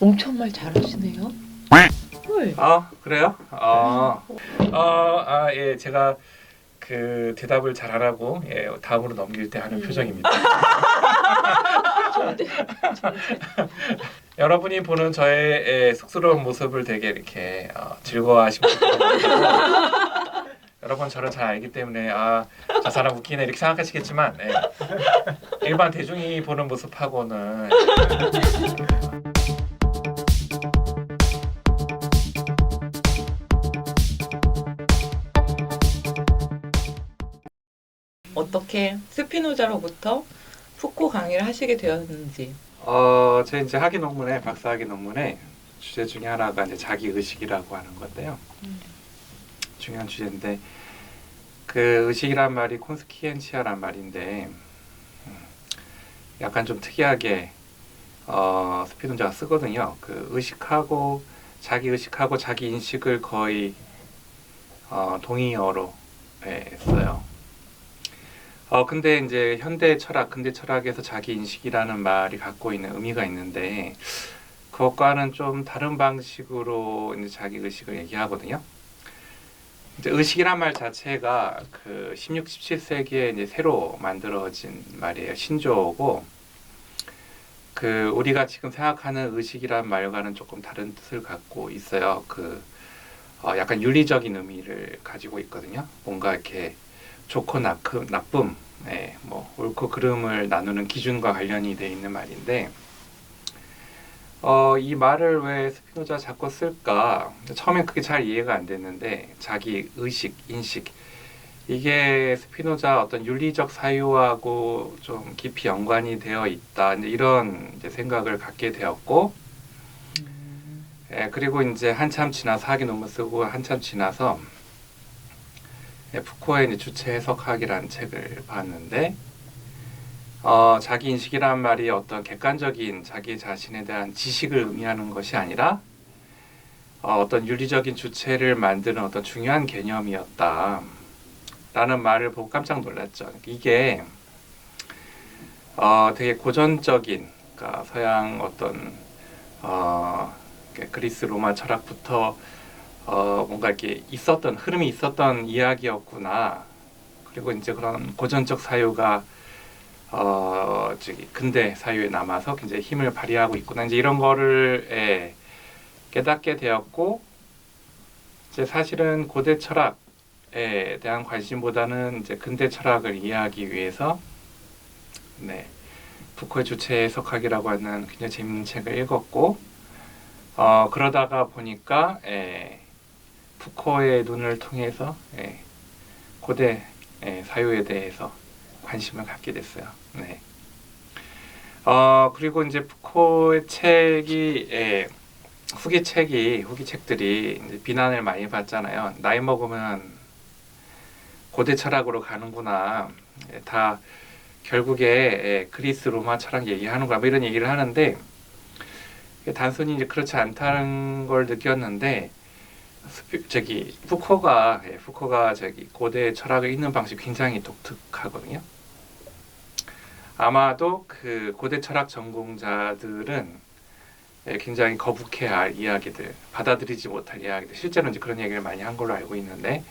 엄청 말 잘하시네요. 헐. 그래요? 예, 제가 그 대답을 잘 안 하고 다음으로 넘길 때 하는 표정입니다. 좋은데? 여러분이 보는 저의 쑥스러운 모습을 되게 이렇게 즐거워하시고 것 같아요. 여러분 저를 잘 알기 때문에 저 사람 웃기네 이렇게 생각하시겠지만 일반 대중이 보는 모습하고는 어떻게 스피노자로부터 푸코 강의를 하시게 되었는지. 제 이제 학위 논문에 박사학위 논문에 주제 중에 하나가 이제 자기 의식이라고 하는 건데요. 중요한 주제인데 그 의식이란 말이 콘스키엔시아란 말인데 약간 좀 특이하게 스피노자가 쓰거든요. 그 의식하고 자기 의식하고 자기 인식을 거의 동의어로 써요. 근데 이제 현대 철학, 근대 철학에서 자기 인식이라는 말이 갖고 있는 의미가 있는데 그것과는 좀 다른 방식으로 이제 자기 의식을 얘기하거든요. 이제 의식이란 말 자체가 그 16, 17세기에 이제 새로 만들어진 말이에요. 신조어고 그 우리가 지금 생각하는 의식이란 말과는 조금 다른 뜻을 갖고 있어요. 약간 윤리적인 의미를 가지고 있거든요. 뭔가 이렇게 좋고 나쁨, 뭐 옳고 그름을 나누는 기준과 관련이 돼 있는 말인데 이 말을 왜 스피노자 자꾸 쓸까? 처음엔 그게 잘 이해가 안 됐는데 자기 의식, 인식 이게 스피노자 어떤 윤리적 사유하고 좀 깊이 연관이 되어 있다. 이런 이제 생각을 갖게 되었고 그리고 이제 한참 지나서 학위 논문 쓰고 한참 지나서 푸코의 이제 주체 해석학이라는 책을 봤는데 자기 인식이란 말이 어떤 객관적인 자기 자신에 대한 지식을 의미하는 것이 아니라 어떤 윤리적인 주체를 만드는 어떤 중요한 개념이었다 라는 말을 보고 깜짝 놀랐죠. 이게 되게 고전적인 그러니까 서양 어떤 그리스 로마 철학부터 뭔가 이렇게 흐름이 있었던 이야기였구나. 그리고 이제 그런 고전적 사유가 근대 사유에 남아서 굉장히 힘을 발휘하고 있구나. 이제 이런 거를 깨닫게 되었고, 이제 사실은 고대 철학에 대한 관심보다는 이제 근대 철학을 이해하기 위해서 푸코의 주체 해석학이라고 하는 굉장히 재밌는 책을 읽었고, 그러다가 보니까 푸코의 눈을 통해서 고대 사유에 대해서 관심을 갖게 됐어요. 그리고 이제 푸코의 후기책들이 이제 비난을 많이 받잖아요. 나이 먹으면 고대 철학으로 가는구나. 다 결국에 그리스 로마 철학 얘기하는구나. 뭐 이런 얘기를 하는데 단순히 이제 그렇지 않다는 걸 느꼈는데 푸코가 고대 철학을 읽는 방식이 굉장히 독특하거든요. 아마도 그 고대 철학 전공자들은 굉장히 거북해할 이야기들, 받아들이지 못할 이야기들, 실제로 이제 그런 얘기를 많이 한 걸로 알고 있는데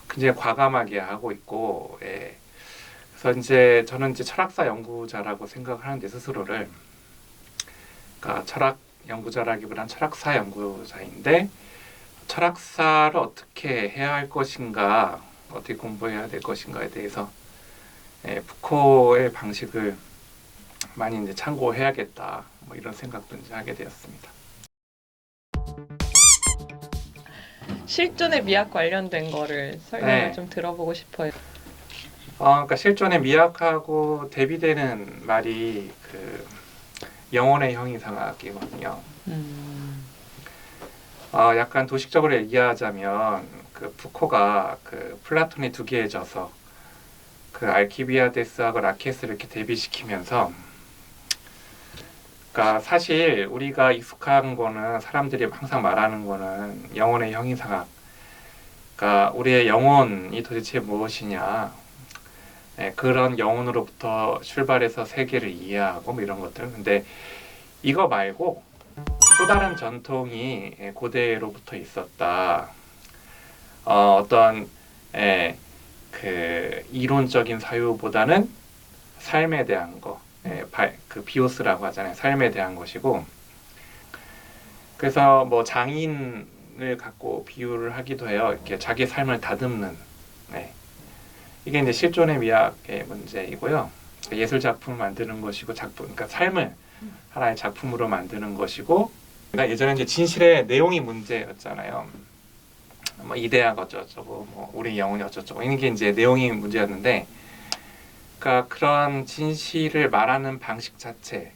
굉장히 과감하게 하고 있고, 그래서 이제 저는 이제 철학사 연구자라고 생각을 하는데 스스로를, 그러니까 철학 연구자라기보다는 철학사 연구자인데 철학사를 어떻게 해야 할 것인가, 어떻게 공부해야 될 것인가에 대해서 푸코의 방식을 많이 이제 참고해야겠다, 뭐 이런 생각도 이제 하게 되었습니다. 실존의 미학 관련된 거를 설명을 좀 들어보고 싶어요. 그러니까 실존의 미학하고 대비되는 말이 그 영혼의 형이상학이거든요. 약간 도식적으로 얘기하자면 그 푸코가 그 플라톤의 두 개의 저서 그 알키비아데스하고 라케스를 이렇게 대비시키면서, 그러니까 사실 우리가 익숙한 거는 사람들이 항상 말하는 거는 영혼의 형이상학, 그러니까 우리의 영혼이 도대체 무엇이냐, 그런 영혼으로부터 출발해서 세계를 이해하고 뭐 이런 것들. 근데 이거 말고 또 다른 전통이 고대로부터 있었다. 어떤 그 이론적인 사유보다는 삶에 대한 거, 그 비오스라고 하잖아요. 삶에 대한 것이고, 그래서 뭐 장인을 갖고 비유를 하기도 해요. 이렇게 자기 삶을 다듬는. 이게 이제 실존의 미학의 문제이고요. 예술 작품을 만드는 것이고 그러니까 삶을 하나의 작품으로 만드는 것이고, 그러니까 예전에 이제 진실의 내용이 문제였잖아요. 뭐 이데아가 어쩌고저쩌고, 뭐 우리 영혼이 어쩌고저쩌고 이게 이제 내용이 문제였는데, 그러니까 그런 진실을 말하는 방식 자체,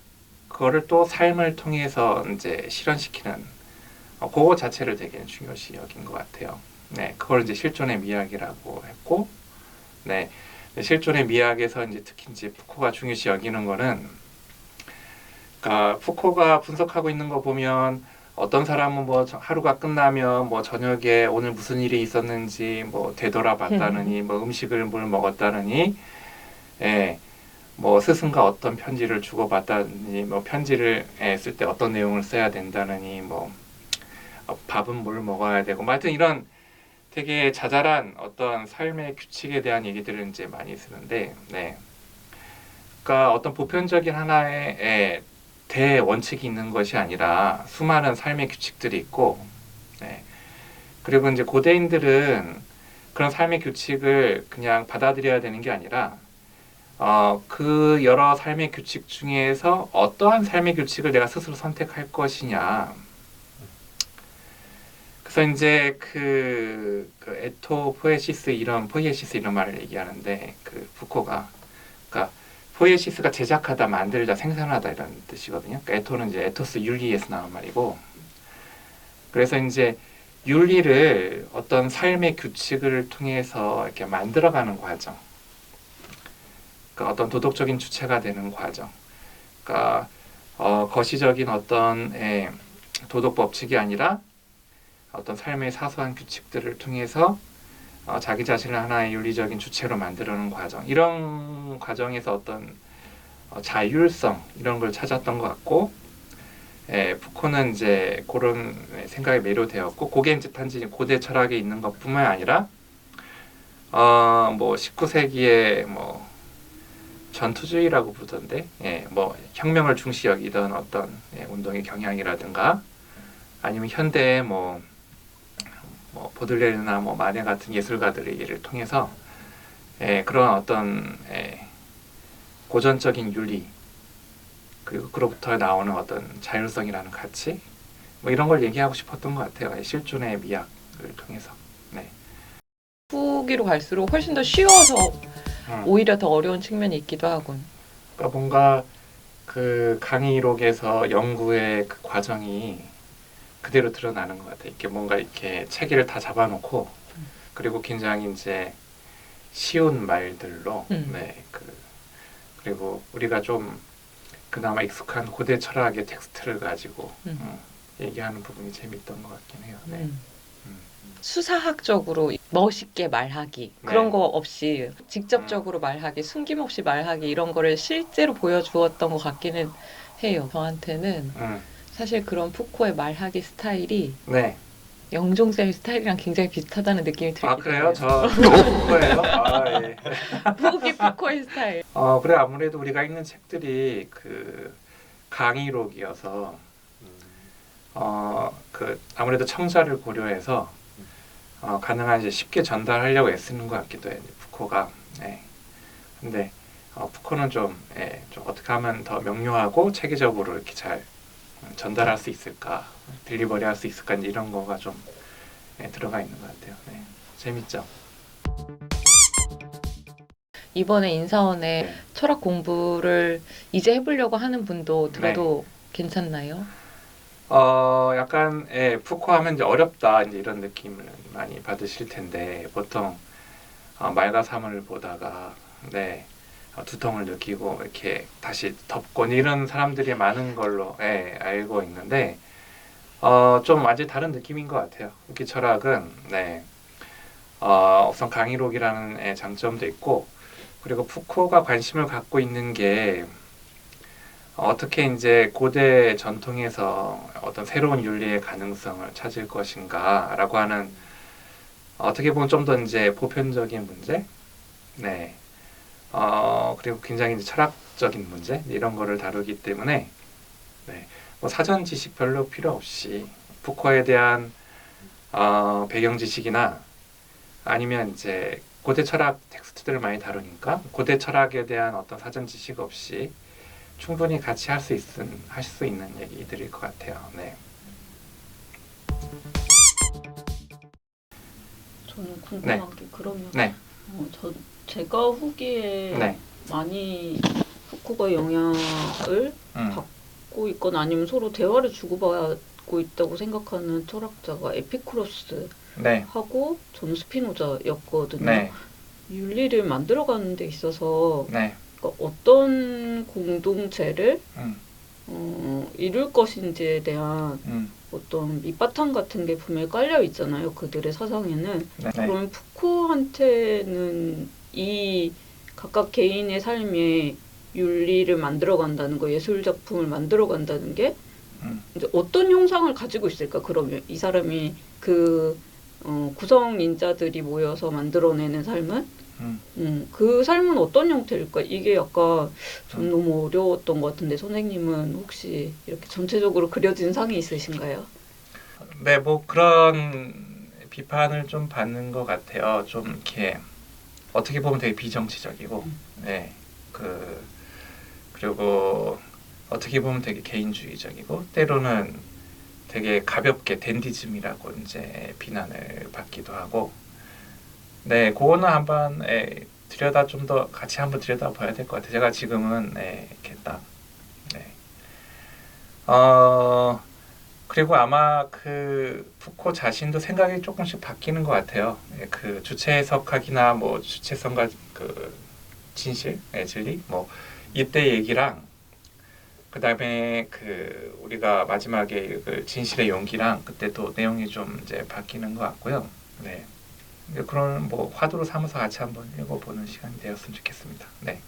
그거를 또 삶을 통해서 이제 실현시키는 그거 자체를 되게 중요시 여긴 것 같아요. 그걸 이제 실존의 미학이라고 했고, 실존의 미학에서 이제 특히 이제 푸코가 중요시 여기는 거는, 그러니까 푸코가 분석하고 있는 거 보면 어떤 사람은 뭐 하루가 끝나면 뭐 저녁에 오늘 무슨 일이 있었는지 뭐 되돌아봤다느니, 뭐 음식을 뭘 먹었다느니, 뭐 스승과 어떤 편지를 주고받다느니, 뭐 편지를 쓸 때 어떤 내용을 써야 된다느니, 뭐 밥은 뭘 먹어야 되고, 뭐 하여튼 이런 되게 자잘한 어떤 삶의 규칙에 대한 얘기들을 이제 많이 쓰는데, 그러니까 어떤 보편적인 하나의 대원칙이 있는 것이 아니라 수많은 삶의 규칙들이 있고, 그리고 이제 고대인들은 그런 삶의 규칙을 그냥 받아들여야 되는 게 아니라, 그 여러 삶의 규칙 중에서 어떠한 삶의 규칙을 내가 스스로 선택할 것이냐. 그래서 이제 그 에토 포에시스 이런 말을 얘기하는데, 그 푸코가, 그러니까 포에시스가 제작하다, 만들다, 생산하다 이런 뜻이거든요. 그러니까 에토는 이제 에토스 윤리에서 나온 말이고, 그래서 이제 윤리를 어떤 삶의 규칙을 통해서 이렇게 만들어가는 과정, 그러니까 어떤 도덕적인 주체가 되는 과정, 그러니까 거시적인 어떤 도덕 법칙이 아니라 어떤 삶의 사소한 규칙들을 통해서 자기 자신을 하나의 윤리적인 주체로 만들어가는 과정, 이런 과정에서 어떤 자율성 이런 걸 찾았던 것 같고, 푸코는 이제 그런 생각에 매료되었고, 그게 이제 단지 고대 철학에 있는 것뿐만 아니라 뭐 19세기에 뭐 전투주의라고 부르던데, 뭐 혁명을 중시 여기던 어떤 운동의 경향이라든가, 아니면 현대의 뭐 보들레르나 뭐 마네 같은 예술가들의 예를 통해서 그런 어떤 고전적인 윤리, 그리고 그로부터 나오는 어떤 자율성이라는 가치, 뭐 이런 걸 얘기하고 싶었던 것 같아요. 실존의 미학을 통해서. 후기로 갈수록 훨씬 더 쉬워서 오히려 더 어려운 측면이 있기도 하군. 그러니까 뭔가 그 강의록에서 연구의 그 과정이 그대로 드러나는 것 같아요. 이렇게 뭔가 이렇게 체계를 다 잡아놓고, 그리고 굉장히 이제 쉬운 말들로, 그리고 우리가 좀 그나마 익숙한 고대 철학의 텍스트를 가지고 얘기하는 부분이 재밌던 것 같긴 해요. 수사학적으로 멋있게 말하기, 그런 거 없이 직접적으로 말하기, 숨김없이 말하기, 이런 거를 실제로 보여주었던 것 같기는 해요. 저한테는 사실 그런 푸코의 말하기 스타일이 영종쌤 스타일이랑 굉장히 비슷하다는 느낌이 들기도 해요. 그래요? 저 푸코예요? 예. 푸코의 스타일. 그래, 아무래도 우리가 읽는 책들이 그 강의록이어서 그 아무래도 청자를 고려해서 가능한 이제 쉽게 전달하려고 애쓰는 것 같기도 해요, 푸코가. 근데 푸코는 좀 어떻게 하면 더 명료하고 체계적으로 이렇게 잘 전달할 수 있을까, 딜리버리 할 수 있을까, 이런 거가 좀 들어가 있는 것 같아요. 재밌죠? 이번에 인사원에 철학 공부를 이제 해보려고 하는 분도 들어도 괜찮나요? 약간 푸코 하면 이제 어렵다, 이제 이런 느낌을 많이 받으실 텐데, 보통 말과 사물을 보다가 두통을 느끼고 이렇게 다시 덮고 이런 사람들이 많은 걸로 알고 있는데, 좀 완전히 다른 느낌인 것 같아요. 후기 철학은 우선 강의록이라는 장점도 있고, 그리고 푸코가 관심을 갖고 있는 게 어떻게 이제 고대 전통에서 어떤 새로운 윤리의 가능성을 찾을 것인가라고 하는 어떻게 보면 좀 더 이제 보편적인 문제, 네, 그리고 굉장히 이제 철학적인 문제 이런 거를 다루기 때문에 네, 뭐 사전 지식 별로 필요 없이 푸코에 대한 배경 지식이나 아니면 이제 고대 철학 텍스트들을 많이 다루니까 고대 철학에 대한 어떤 사전 지식 없이 충분히 같이 할 수 있는 얘기들일 것 같아요. 네. 저는 궁금한 게 그러면 네. 제가 후기에 네. 많이 푸코가 영향을 음. 받고 있거나 아니면 서로 대화를 주고받고 있다고 생각하는 철학자가 에피쿠로스하고 네. 저는 스피노자였거든요. 네. 윤리를 만들어가는 데 있어서 네. 그러니까 어떤 공동체를 이룰 것인지에 대한 어떤 밑바탕 같은 게 분명히 깔려 있잖아요. 그들의 사상에는. 네. 그럼 푸코한테는 이 각각 개인의 삶에 윤리를 만들어간다는 거, 예술 작품을 만들어간다는 게 이제 어떤 형상을 가지고 있을까? 그러면 이 사람이 그 구성 인자들이 모여서 만들어내는 삶은 그 삶은 어떤 형태일까? 이게 약간 좀 너무 어려웠던 것 같은데 선생님은 혹시 이렇게 전체적으로 그려진 상이 있으신가요? 네, 뭐 그런 비판을 좀 받는 것 같아요. 좀 이렇게 어떻게 보면 되게 비정치적이고, 네, 그리고 어떻게 보면 되게 개인주의적이고, 때로는 되게 가볍게 댄디즘이라고 이제 비난을 받기도 하고, 네, 그거는 한번 좀 더 같이 한번 들여다봐야 될 것 같아요. 제가 지금은 이렇게 딱, 네. 그리고 아마 그 푸코 자신도 생각이 조금씩 바뀌는 것 같아요. 그 주체 해석학이나 뭐 주체성과 그 진실, 진리, 뭐 이때 얘기랑 그 다음에 그 우리가 마지막에 그 진실의 용기랑 그때 또 내용이 좀 이제 바뀌는 것 같고요. 네. 그런 뭐 화두로 삼아서 같이 한번 읽어보는 시간이 되었으면 좋겠습니다. 네.